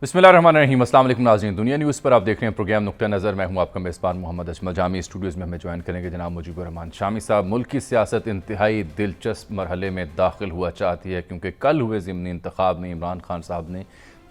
बिस्मिल्लाहिर्रहमानिर्रहीम। अस्सलाम वालेकुम नाज़रीन, दुनिया न्यूज़ पर आप देख रहे हैं प्रोग्राम नुक्ता नज़र। मैं हूं आपका मेज़बान मोहम्मद अजमल जामी। स्टूडियोज़ में हमें ज्वाइन करेंगे जनाब मुजीबुर रहमान शामी साहब। मुल्क की सियासत इंतहाई दिलचस्प मरहले में दाखिल हुआ चाहती है, क्योंकि कल हुए ज़िमनी इंतखाब में इमरान खान साहब ने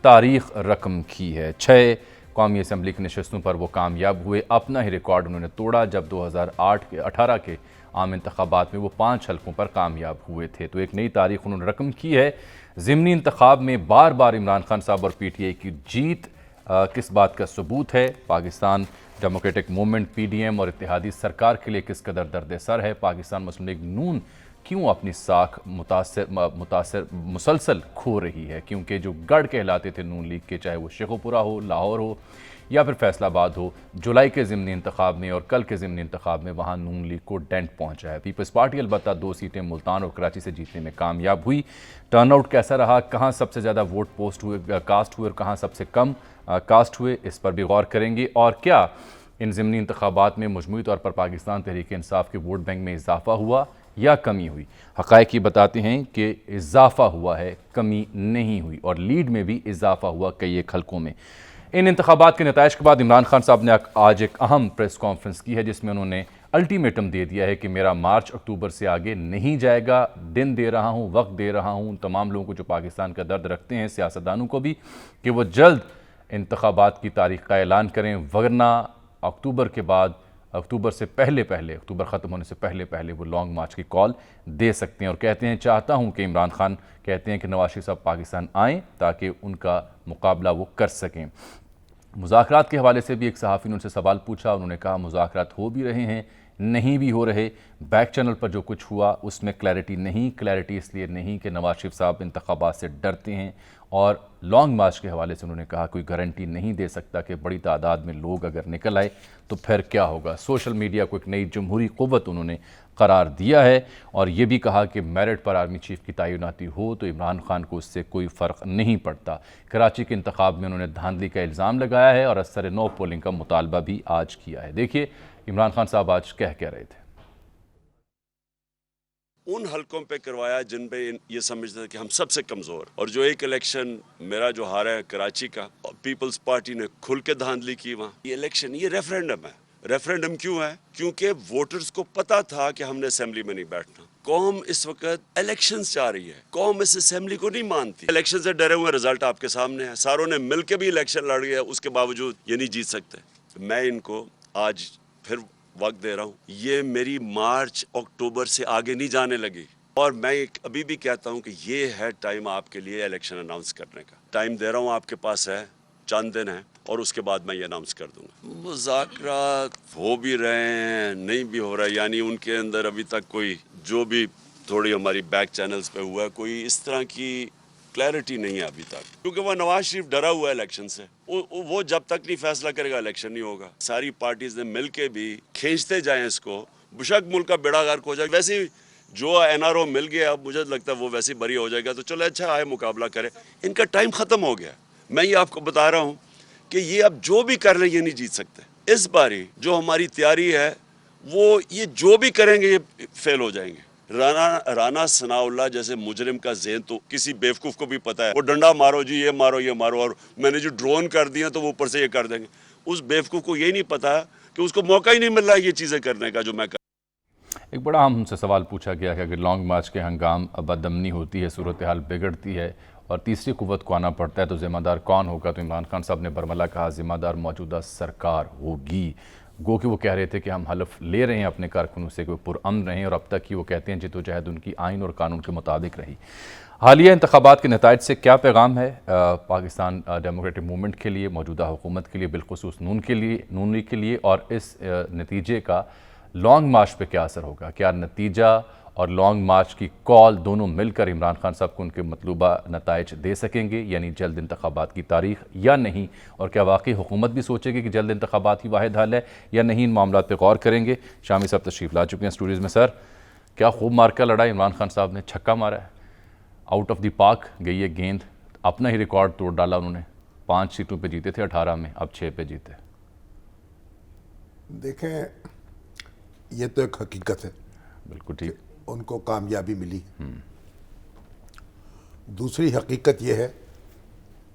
तारीख़ रकम की है। 6 कौमी असम्बली की नशस्तों पर वो कामयाब हुए। अपना ही रिकॉर्ड उन्होंने तोड़ा जब 2018 के आम इंतखाबात में वो 5 हल्कों पर कामयाब हुए थे। तो एक नई तारीख उन्होंने रकम की है। ज़िमनी इंतखाब में बार बार इमरान खान साहब और PTI की जीत किस बात का सबूत है? पाकिस्तान डेमोक्रेटिक मूवमेंट PDM और इत्तेहादी सरकार के लिए किस कदर दर्द सर है? पाकिस्तान मुस्लिम लीग नून क्यों अपनी साख मुतासर मुसलसल खो रही है? क्योंकि जो गढ़ कहलाते थे नून लीग के, चाहे वो शेखुपुरा हो, लाहौर हो या फिर फैसलाबाद हो, जुलाई के ज़िमनी इंतखाब में और कल के ज़िमनी इंतखाब में वहाँ नून लीग को डेंट पहुँचा है। पीपल्स पार्टी अलबत्ता 2 सीटें मुल्तान और कराची से जीतने में कामयाब हुई। टर्नआउट कैसा रहा? कहाँ सबसे ज़्यादा वोट कास्ट हुए और कहाँ सबसे कम कास्ट हुए? इस पर भी गौर करेंगे। और क्या इन ज़िमनी इंतखाबात में मजमूई तौर पर पाकिस्तान तहरीक इंसाफ के वोट बैंक में इजाफा हुआ या कमी हुई? हक़ाइक़ ये बताते हैं कि इजाफा हुआ है, कमी नहीं हुई, और लीड में भी इजाफा हुआ कई एक हल्कों में। इन इंतखाबात के नताइज के बाद इमरान खान साहब ने आज एक अहम प्रेस कॉन्फ्रेंस की है, जिसमें उन्होंने अल्टीमेटम दे दिया है कि मेरा मार्च अक्टूबर से आगे नहीं जाएगा। दिन दे रहा हूँ, वक्त दे रहा हूँ तमाम लोगों को जो पाकिस्तान का दर्द रखते हैं, सियासतदानों को भी, कि वो जल्द इंतखाबात की तारीख का ऐलान करें, वरना अक्टूबर के बाद, अक्टूबर से पहले अक्टूबर ख़त्म होने से पहले वो लॉन्ग मार्च की कॉल दे सकते हैं। और कहते हैं, चाहता हूं कि इमरान खान कहते हैं कि नवाज शरीफ साहब पाकिस्तान आएँ ताकि उनका मुकाबला वो कर सकें। मुज़ाकरात के हवाले से भी एक सहाफ़ी ने उनसे सवाल पूछा। उन्होंने कहा मुज़ाकरात हो भी रहे हैं, नहीं भी हो रहे। बैक चैनल पर जो कुछ हुआ उसमें क्लैरिटी नहीं। क्लैरिटी इसलिए नहीं कि नवाज शरीफ साहब इंतखाबात से डरते हैं, और लॉन्ग मार्च के हवाले से उन्होंने कहा कोई गारंटी नहीं दे सकता कि बड़ी तादाद में लोग अगर निकल आए तो फिर क्या होगा। सोशल मीडिया को एक नई जमहूरी क़ुव्वत उन्होंने करार दिया है, और ये भी कहा कि मेरिट पर आर्मी चीफ की तैनाती हो तो इमरान खान को उससे कोई फ़र्क नहीं पड़ता। कराची के इंतखाब में उन्होंने धांधली का इल्ज़ाम लगाया है और असर नो पोलिंग का मुतालबा भी आज किया है। देखिए इमरान खान साहब आज कह रहे थे। उन हलकों पे करवाया जिन पे ये समझते थे कि हम सबसे कमजोर, और जो एक इलेक्शन मेरा जो हारा है कराची का, पीपल्स पार्टी ने खुल के धांधली की वहाँ। ये इलेक्शन, ये रेफरेंडम है। रेफरेंडम क्यों है? क्योंकि वोटर्स को पता था कि हमने असेंबली में नहीं बैठना। कौम इस वक्त इलेक्शन चाह रही है, कौम इस असेंबली को नहीं मानती। इलेक्शन से डरे हुए, रिजल्ट आपके सामने है। सारों ने मिलकर भी इलेक्शन लड़ गया, उसके बावजूद ये नहीं जीत सकते। मैं इनको आज फिर वक्त दे रहा हूँ, ये मेरी मार्च अक्टूबर से आगे नहीं जाने लगी। और मैं अभी भी कहता हूँ कि ये है टाइम आपके लिए इलेक्शन अनाउंस करने का। टाइम दे रहा हूँ, आपके पास है, चंद दिन है, और उसके बाद मैं ये अनाउंस कर दूंगा। मुज़ाकरात हो भी रहे हैं, नहीं भी हो रहा है, यानी उनके अंदर अभी तक कोई, जो भी थोड़ी हमारी बैक चैनल्स पे हुआ है, कोई इस तरह की क्लैरिटी नहीं है अभी तक। क्योंकि वह नवाज शरीफ डरा हुआ है इलेक्शन से। वो जब तक नहीं फैसला करेगा इलेक्शन नहीं होगा। सारी पार्टीज ने मिलके भी खींचते जाएं इसको, बेशक मुल्क का बेड़ा गर्क हो जाएगा। वैसे जो NRO मिल गया, अब मुझे लगता है वो वैसे बरी हो जाएगा, तो चलो अच्छा आए, मुकाबला करे। इनका टाइम खत्म हो गया। मैं ये आपको बता रहा हूँ कि ये अब जो भी कर रहे, ये नहीं जीत सकते। इस बारी जो हमारी तैयारी है, वो ये जो भी करेंगे ये फेल हो जाएंगे। राना सनाउल्लाह जैसे मुजरिम का ज़हन तो किसी बेवकूफ़ को भी पता है। वो डंडा मारो जी, ये मारो ये मारो, और मैंने जो ड्रोन कर दिया तो वो ऊपर से ये कर देंगे। उस बेवकूफ़ को ये नहीं पता कि उसको मौका ही नहीं मिल रहा है ये चीज़ें करने का जो मैं कर। एक बड़ा अहम हमसे सवाल पूछा गया कि अगर लॉन्ग मार्च के हंगाम बदअमनी होती है, सूरत हाल बिगड़ती है और तीसरी कुव्वत को आना पड़ता है, तो ज़िम्मेदार कौन होगा? तो इमरान खान साहब ने बरमला कहा ज़िम्मेदार मौजूदा सरकार होगी। गो कि वो कह रहे थे कि हम हलफ ले रहे हैं अपने कारकुनों से कि वो पुरअमन रहें, और अब तक ही वो कहते हैं जिद्दोजहद उनकी आइन और कानून के मुताबिक रही। हालिया इंतखाबात के नताइज से क्या पैगाम है पाकिस्तान डेमोक्रेटिक मूवमेंट के लिए, मौजूदा हुकूमत के लिए, बिलखुसूस नून लीग के लिए, और इस नतीजे का लॉन्ग मार्च पे क्या असर होगा? क्या नतीजा और लॉन्ग मार्च की कॉल दोनों मिलकर इमरान खान साहब को उनके मतलूबा नताइज दे सकेंगे, यानी जल्द इंतखाबात की तारीख, या नहीं? और क्या वाकई हुकूमत भी सोचेगी कि जल्द इंतखाबात ही वाहिद हल है या नहीं? इन मामलों पर गौर करेंगे। शामी साहब तशरीफ़ ला चुके हैं स्टूडियोज़ में। सर, क्या खूब मार का लड़ा इमरान खान साहब ने, छक्का मारा है, आउट ऑफ द पार्क गई है गेंद, अपना ही रिकॉर्ड तोड़ डाला उन्होंने। 5 सीटों पे जीते थे 18 में, अब 6 पे जीते। देखें, ये तो एक हकीकत है, बिल्कुल ठीक। उनको कामयाबी मिली। दूसरी हकीकत यह है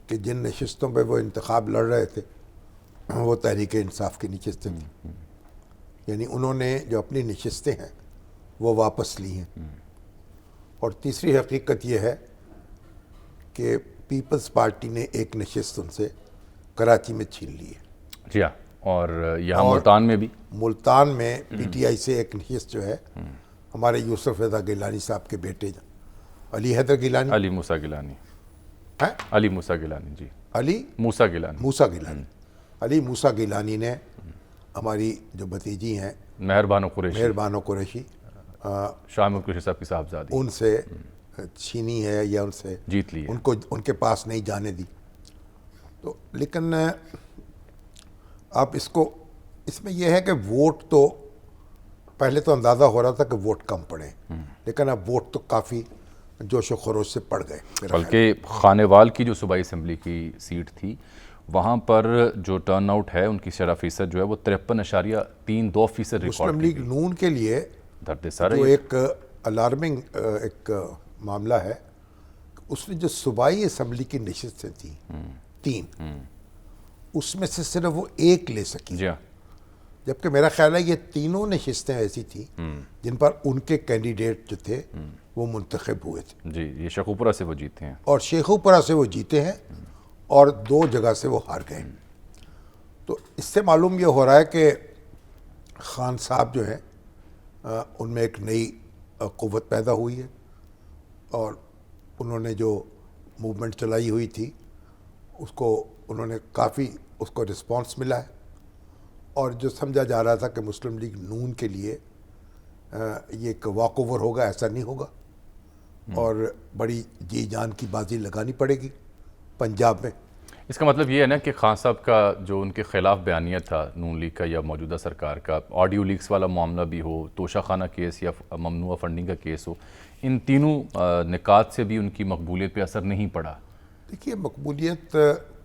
कि जिन नशिस्तों पे वो इंतखाब लड़ रहे थे वो तहरीक इंसाफ की नशिस्तें थी, यानी उन्होंने जो अपनी नशिस्तें हैं वो वापस ली हैं। और तीसरी हकीकत ये है कि पीपल्स पार्टी ने एक नशिस्त उनसे कराची में छीन ली है। जी हाँ, और यहाँ मुल्तान में भी, मुल्तान में पीटीआई से एक नशिस्त जो है हमारे यूसुफ रज़ा गिलानी साहब के बेटे अली हैदर गिलानी, अली मूसा गिलानी, हैं अली मूसा गिलानी, जी अली मूसा गिलानी, मूसा गिलानी, अली मूसा गिलानी ने हमारी जो भतीजी हैं मेहरबानो कुरैशी, मेहरबानो कुरैशी शामिल कुरैशी साहब की साहबजादी, उनसे छीनी है या उनसे जीत ली है। उनको उनके पास नहीं जाने दी। तो लेकिन आप इसमें यह है कि वोट तो पहले तो अंदाज़ा हो रहा था कि वोट कम पड़े, लेकिन अब वोट तो काफ़ी जोश व खरोश से पड़ गए। बल्कि खानेवाल की जो सूबाई असम्बली की सीट थी वहाँ पर जो टर्न आउट है उनकी शरह फीसद जो है वो 53.32% रिकॉर्ड मुस्लिम लीग नून के लिए दर्द सारा जो एक अलार्मिंग एक मामला है, उसने जो सूबाई असम्बली की नशिस्तें थी 3, उसमें से सिर्फ वो 1 ले सकी, जी हाँ, जबकि मेरा ख्याल है ये तीनों नशिस्तें ऐसी थी जिन पर उनके कैंडिडेट जो थे वो मुंतखब हुए थे। जी, ये शेखुपुरा से वो जीते हैं और शेखुपुरा से वो जीते हैं और 2 जगह से वो हार गए। तो इससे मालूम ये हो रहा है कि खान साहब जो है उनमें एक नई क़ुव्वत पैदा हुई है और उन्होंने जो मूवमेंट चलाई हुई थी उसको उन्होंने काफ़ी उसको रिस्पांस मिला है। और जो समझा जा रहा था कि मुस्लिम लीग नून के लिए ये एक वॉकओवर होगा, ऐसा नहीं होगा और बड़ी जी जान की बाजी लगानी पड़ेगी पंजाब में। इसका मतलब ये है ना कि खान साहब का जो उनके खिलाफ बयानिया था नून लीग का या मौजूदा सरकार का, ऑडियो लीक्स वाला मामला भी हो, तोशाखाना केस या ममनुआ फंडिंग का केस हो, इन तीनों निकात से भी उनकी मकबूलियत पे असर नहीं पड़ा। देखिए मकबूलियत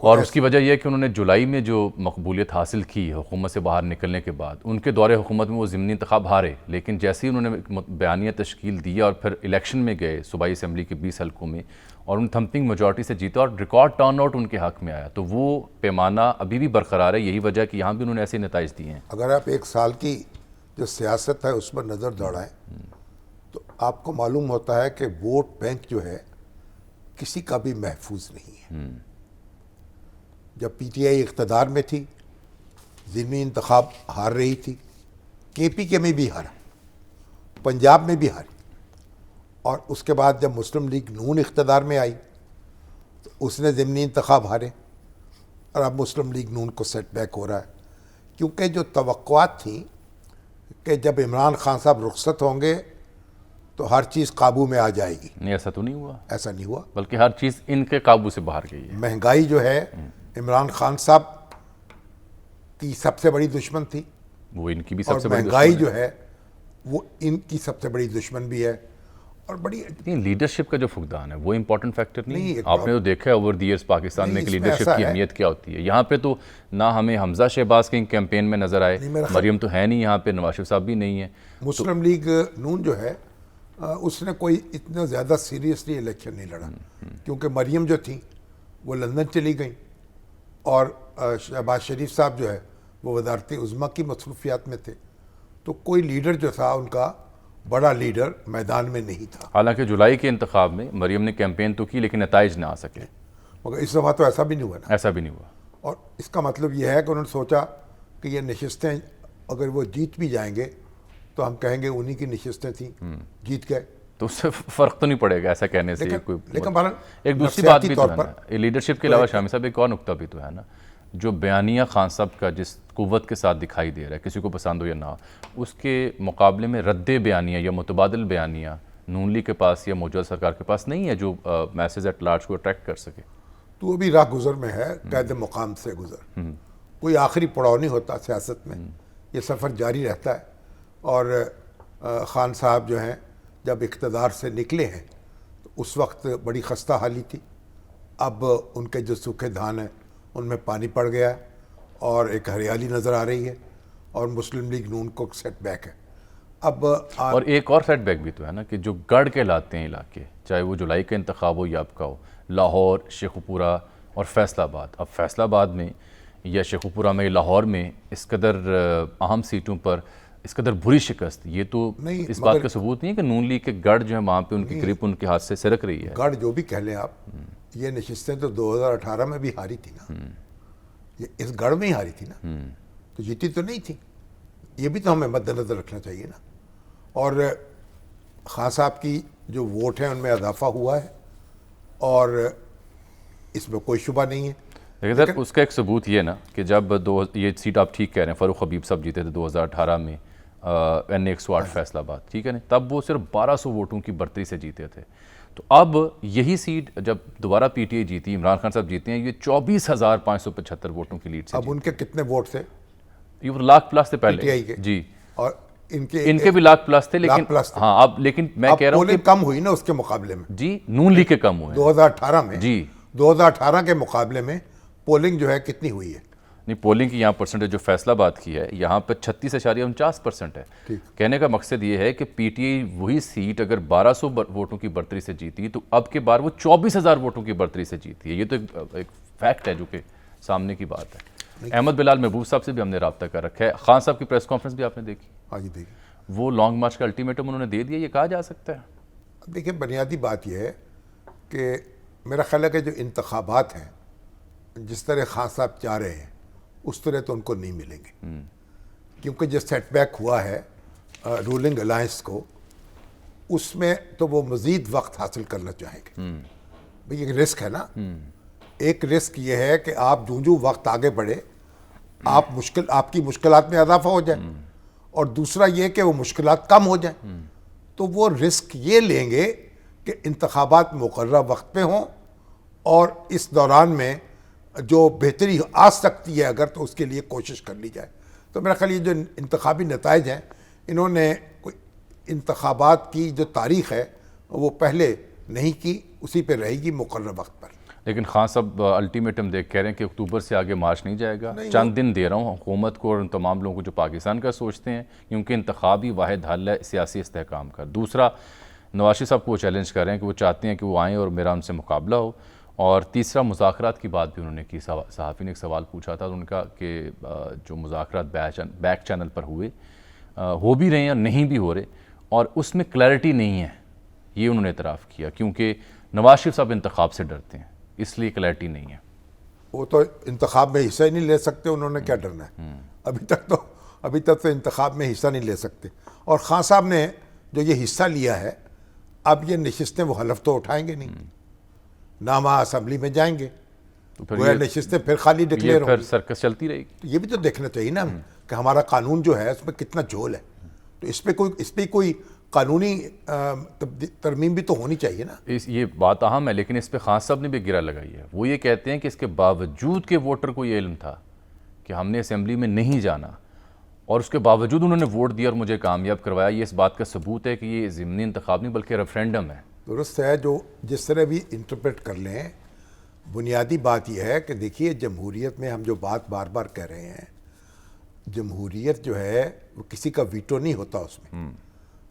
और उसकी वजह यह है कि उन्होंने जुलाई में जो मकबूलियत हासिल की हुकूमत से बाहर निकलने के बाद, उनके दौरे हुकूमत में वो ज़िमनी इंतखाब हारे, लेकिन जैसे ही उन्होंने बयानिया तश्कील दिया और फिर इलेक्शन में गए सूबाई असम्बली के 20 हल्कों में और उन थम्पिंग मेजॉरिटी से जीता और रिकॉर्ड टर्न आउट उनके हक़ में आया, तो वो पैमाना अभी भी बरकरार है। यही वजह कि यहाँ भी उन्होंने ऐसे नताइज दिए हैं। अगर आप 1 साल की जो सियासत है उस पर नज़र दौड़ाएं तो आपको मालूम होता है कि वोट बैंक जो है किसी का भी महफूज नहीं है। जब पीटीआई इक़्तिदार में थी, ज़िमनी इंतखाब हार रही थी, केपीके में भी हारा, पंजाब में भी हारी, और उसके बाद जब मुस्लिम लीग नून इक़्तिदार में आई तो उसने ज़िमनी इंतखाब हारे और अब मुस्लिम लीग नून को सेटबैक हो रहा है, क्योंकि जो तवक्कुआत थी कि जब इमरान खान साहब रुखसत होंगे तो हर चीज़ काबू में आ जाएगी, नहीं, ऐसा तो नहीं हुआ। ऐसा नहीं हुआ, बल्कि हर चीज़ इनके काबू से बाहर गई है। महंगाई जो है इमरान खान साहब की सबसे बड़ी दुश्मन थी, वो इनकी भी और सबसे बड़ी महंगाई दुश्मन जो है वो इनकी सबसे बड़ी दुश्मन भी है। और बड़ी नहीं, लीडरशिप का जो फुकदान है वो इंपॉर्टेंट फैक्टर नहीं नहीं, है। एक आपने तो देखा है ओवर द ईयर्स पाकिस्तान में नहीं, कि इसमें लीडरशिप ऐसा की है। अहमियत क्या होती है। यहाँ पे तो ना हमें हमजा शहबाज के कैंपेन में नजर आए, नहीं, मेरा ख्याल- मरियम तो है नहीं, यहाँ पे नवाज शरीफ साहब भी नहीं है। मुस्लिम लीग नून जो है उसने कोई इतना ज़्यादा सीरियसली इलेक्शन नहीं लड़ा, क्योंकि मरियम जो थी वो लंदन चली गई और शहबाज शरीफ साहब जो है वो वजारत उज़्मा की मसरूफियात में थे, तो कोई लीडर जो था उनका बड़ा लीडर मैदान में नहीं था। हालांकि जुलाई के इंतखाब में मरियम ने कैंपेन तो की लेकिन नताइज ना आ सके, मगर इस दफ़ा तो ऐसा भी नहीं हुआ ना। ऐसा भी नहीं हुआ। और इसका मतलब यह है कि उन्होंने सोचा कि ये नशिस्तें अगर वो जीत भी जाएंगे तो हम कहेंगे उन्हीं की नशिस्तें थी, जीत गए, तो उससे फ़र्क तो नहीं पड़ेगा ऐसा कहने से। लेकिन बहरहाल एक दूसरी बात भी तो तौर है पर ना, लीडरशिप के अलावा शामी साहब एक और नुकता भी तो है ना, जो बयानिया खान साहब का जिस कुव्वत के साथ दिखाई दे रहा है, किसी को पसंद हो या ना हो, उसके मुकाबले में रद्द बयानिया या मुतबादिल बयानिया नून लीग के पास या मौजूदा सरकार के पास नहीं है जो मैसेज एट लार्ज को अट्रैक्ट कर सके। तो अभी राह गुजर में है, कैद मुकाम से गुजर, कोई आखिरी पड़ाव नहीं होता सियासत में, ये सफ़र जारी रहता है। और ख़ान साहब जो हैं जब इक़्तिदार से निकले हैं तो उस वक्त बड़ी खस्ता हाली थी, अब उनके जो सूखे धान हैं उनमें पानी पड़ गया है और एक हरियाली नज़र आ रही है और मुस्लिम लीग नून को सेटबैक है। अब और एक और सेटबैक भी तो है ना कि जो गढ़ कहलाते हैं इलाके, चाहे वो जुलाई का इंतखाब हो या आपका हो, लाहौर, शेखुपुरा, और फैसलाबाद, अब फैसलाबाद में या शेखुपुरा में, लाहौर में इस कदर अहम सीटों पर इस कदर बुरी शिकस्त, ये तो नहीं, इस बात का सबूत नहीं है कि नून लीग के गढ़ जो है वहाँ पे उनकी ग्रिप उनके हाथ से सरक रही है। गढ़ जो भी कह लें आप, ये नशिस्तें तो 2018 में भी हारी थी ना, ये इस गढ़ में ही हारी थी ना, तो जीती तो नहीं थी। ये भी तो हमें मद्देनजर रखना चाहिए ना। और खान साहब की जो वोट है उनमें इजाफा हुआ है और इसमें कोई शुबा नहीं है। लेकिन सर उसका एक सबूत ये ना कि जब ये सीट आप ठीक कह रहे हैं, फ़ारूक हबीब साहब जीते थे 2018 में NA 108 फैसलाबाद, ठीक है ना, तब वो सिर्फ 1200 वोटों की बढ़तरी से जीते थे। तो अब यही सीट जब दोबारा PTI जीती, इमरान खान साहब जीते हैं, ये 24,575 वोटों की लीड से अब उनके कितने वोट थे? ये लाख प्लस थे पहले PTI के जी, और इनके भी लाख प्लस थे, लेकिन प्लस थे। हाँ अब लेकिन मैं कह रहा हूँ कि पोलिंग कम हुई ना उसके मुकाबले में। जी नून लीग के कम हुए 2018 में जी, 2018 के मुकाबले में पोलिंग जो है कितनी हुई है? नहीं पोलिंग की यहाँ परसेंटेज जो फैसलाबाद की है यहाँ पर 36.49% है। कहने का मकसद ये है कि PTI वही सीट अगर 1200 वोटों की बढ़तरी से जीती तो अब के बार वो 24,000 वोटों की बढ़तरी से जीती है। ये तो एक फैक्ट है जो कि सामने की बात है। अहमद बिलाल महबूब साहब से भी हमने रब्ता कर रखा है। खान साहब की प्रेस कॉन्फ्रेंस भी आपने देखी? हाँ जी देखिए, वो लॉन्ग मार्च का अल्टीमेटम उन्होंने दे दिया, ये कहा जा सकता है? देखिए बुनियादी बात यह है कि मेरा ख्याल है कि जो इंतखाबात हैं जिस तरह खान साहब चाह रहे हैं उस तरह तो उनको नहीं मिलेंगे, क्योंकि जो सेटबैक हुआ है रूलिंग अलायंस को, उसमें तो वो मज़ीद वक्त हासिल करना चाहेंगे। भाई एक रिस्क है ना, एक रिस्क ये है कि आप जूं वक्त आगे बढ़े आपकी मुश्किलात में इजाफा हो जाए, और दूसरा ये कि वो मुश्किलात कम हो जाए। तो वो रिस्क ये लेंगे कि इंतखाबात मुकर्रर वक्त पे हों और इस दौरान में जो बेहतरी आ सकती है अगर, तो उसके लिए कोशिश कर ली जाए। तो मेरा ख्याल ये जो इंतखाबी नताइज हैं, इन्होंने कोई इंतखाबात की जो तारीख़ है वो पहले नहीं की, उसी पे रहेगी मुकर्रर वक्त पर। लेकिन खान साहब अल्टीमेटम देख कह रहे हैं कि अक्टूबर से आगे मार्च नहीं जाएगा। चंद दिन दे रहा हूँ हुकूमत को और उन तमाम लोगों को जो पाकिस्तान का सोचते हैं, क्योंकि इंतखाबी वाहिद हल है सियासी इस्तेहकाम का। दूसरा, नवाज शरीफ साहब को वो चैलेंज कर रहे हैं कि वो चाहते हैं कि वो आएँ और मेरा उनसे मुकाबला हो। और तीसरा, मुज़ाकरात की बात भी उन्होंने की। सहाफ़ी ने एक सवाल पूछा था उनका कि जो मुज़ाकरात बैक चैनल पर हुए, हो भी रहे हैं और नहीं भी हो रहे, और उसमें क्लैरिटी नहीं है, ये उन्होंने इतराफ़ किया, क्योंकि नवाज शरीफ साहब इंतखाब से डरते हैं, इसलिए क्लैरिटी नहीं है। वो तो इंतखाब में हिस्सा ही नहीं ले सकते, उन्होंने क्या डरना है? अभी तक तो इंतखाब में हिस्सा नहीं ले सकते। और खान साहब ने जो ये हिस्सा लिया है, अब ये नशिस्तें वो हलफ तो उठाएंगे नहीं, ना वहाँ असम्बली में जाएंगे, तो फिर वो नशिस्तें फिर खाली डिक्लेयर फिर सर्कस चलती रहेगी। तो ये भी तो देखना चाहिए ना कि हमारा कानून जो है उसमें कितना झोल है। तो इस पर कोई कानूनी तरमीम भी तो होनी चाहिए ना। ये बात अहम है, लेकिन इस पे खान साहब ने भी गिरा लगाई है। वो ये कहते हैं कि इसके बावजूद के वोटर को ये इल्म था कि हमने असेंबली में नहीं जाना, और उसके बावजूद उन्होंने वोट दिया और मुझे कामयाब करवाया। ये इस बात का सबूत है कि ये ज़िमनी इंतखाब नहीं बल्कि रेफरेंडम है। दुरुस्त है, जो जिस तरह भी इंटरप्रेट कर लें, बुनियादी बात यह है कि देखिए जमहूरियत में हम जो बात बार बार कह रहे हैं, जमहूरियत जो है वो किसी का वीटो नहीं होता उसमें।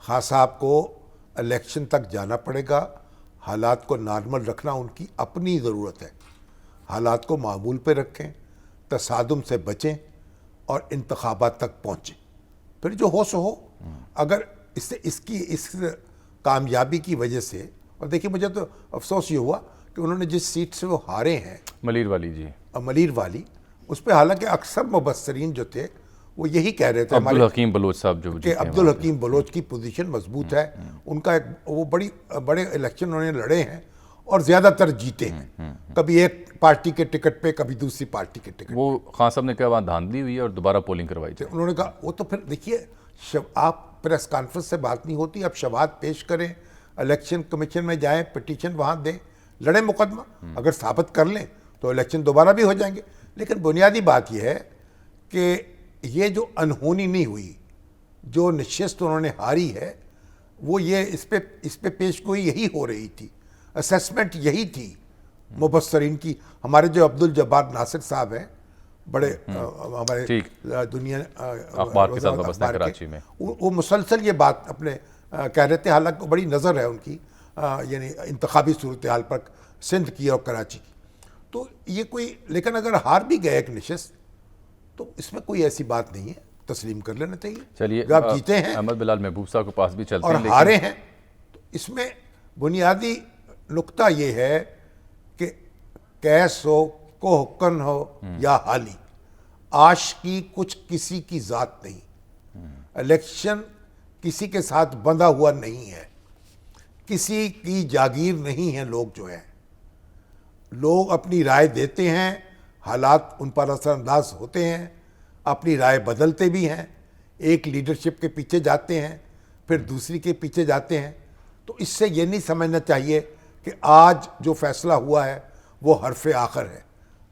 खान साहब को इलेक्शन तक जाना पड़ेगा, हालात को नॉर्मल रखना उनकी अपनी ज़रूरत है। हालात को मामूल पे रखें, तसादुम से बचें और इंतखाबात तक पहुँचें, फिर जो हो सो हो। अगर इस कामयाबी की वजह से, और देखिए मुझे तो अफसोस ये हुआ कि उन्होंने जिस सीट से वो हारे हैं, मलीर वाली जी, मलीर वाली, उस पर हालांकि अक्सर मुबस्सरीन जो थे वो यही कह रहे थे, अब्दुल हकीम बलोच साहब जो कि अब्दुल हकीम बलोच की पोजीशन मजबूत है, उनका एक वो बड़े इलेक्शन उन्होंने लड़े हैं और ज़्यादातर जीते हैं, कभी एक पार्टी के टिकट पे, कभी दूसरी पार्टी के टिकट। वो खान साहब ने कहा वहाँ धांधली हुई है और दोबारा पोलिंग करवाई थी। उन्होंने कहा वो तो फिर देखिए, आप प्रेस कॉन्फ्रेंस से बात नहीं होती, अब शवाहद पेश करें, इलेक्शन कमीशन में जाएं, पिटीशन वहाँ दें, लड़ें मुकदमा, अगर साबित कर लें तो इलेक्शन दोबारा भी हो जाएंगे। लेकिन बुनियादी बात यह है कि ये जो अनहोनी नहीं हुई, जो नशिस्त उन्होंने हारी है, वो ये इस पे पेशगोई यही हो रही थी, असेसमेंट यही थी मुबस्सरीन की। हमारे जो अब्दुल जब्बार नासिर साहब हैं, बड़े हमारे दुनिया अखबार के साथ वाबस्ता है कराची में, वो मुसलसल ये बात अपने कह रहे थे, हालांकि बड़ी नज़र है उनकी, यानी इंतखाबी सूरत हाल पर सिंध की और कराची की। तो ये कोई, लेकिन अगर हार भी गए एक निशिस्त तो इसमें कोई ऐसी बात नहीं है, तस्लीम कर लेना चाहिए। चलिए, जब आप जीते हैं अहमद बिलाल महबूब साहब के पास भी चलते और हैं, हारे हैं, तो इसमें बुनियादी नुक्ता ये है कि कैस हो, कोहकन हो या हाली, आश की कुछ किसी की जात नहीं। इलेक्शन किसी के साथ बंधा हुआ नहीं है, किसी की जागीर नहीं है। लोग जो है, लोग अपनी राय देते हैं, हालात उन पर असरअंदाज होते हैं, अपनी राय बदलते भी हैं, एक लीडरशिप के पीछे जाते हैं, फिर दूसरी के पीछे जाते हैं। तो इससे ये नहीं समझना चाहिए कि आज जो फैसला हुआ है वो हरफ़े आखिर है।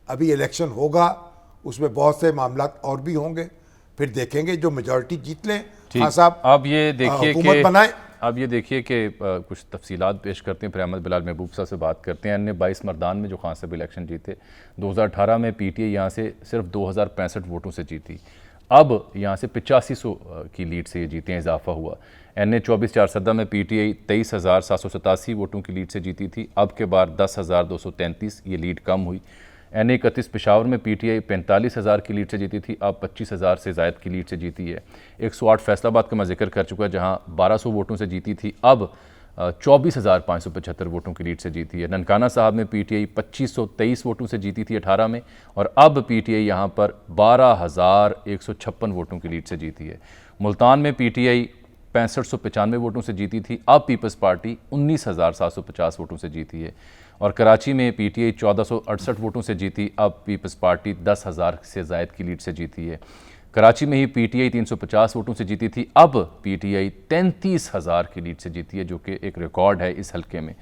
अभी इलेक्शन होगा, उसमें बहुत से मामला और भी होंगे, फिर देखेंगे जो मेजॉरिटी जीत लें, हाँ साहब, अब ये देखिए हुकूमत बनाए। अब ये देखिए कि कुछ तफसीलात पेश करते हैं, फिर अहमद बिलाल महबूब साहब से बात करते हैं। अन्य 22 मर्दान में जो खान साहब इलेक्शन जीते, 2018 में पीटीआई यहाँ से सिर्फ 2065 वोटों से जीती, अब यहाँ से 8500 की लीड से ये जीते हैं, इजाफा हुआ। NA 24 4 में पीटीआई 23,787 वोटों की लीड से जीती थी, अब के बाद 10,233 ये लीड कम हुई। NA 31 पेशावर में पीटीआई 45,000 की लीड से जीती थी, अब 25,000 से ज़ायद की लीड से जीती है। 108 फैसलाबाद का मैं जिक्र कर चुका, जहाँ 1200 वोटों से जीती थी, अब 24,575 वोटों की लीड से जीती है। ननकाना साहब में पीटीआई 2523 वोटों से जीती थी 18 में, और अब पीटीआई यहाँ पर 12,156 वोटों की लीड से जीती है। मुल्तान में पीटीआई 6595 वोटों से जीती थी, अब पीपल्स पार्टी 19,750 वोटों से जीती है। और कराची में पीटीआई 1468 वोटों से जीती, अब पीपल्स पार्टी 10,000 से ज़ायद की लीड से जीती है। कराची में ही पीटीआई 350 वोटों से जीती थी, अब पीटीआई 33,000 की लीड से जीती है, जो कि एक रिकॉर्ड है इस हल्के में।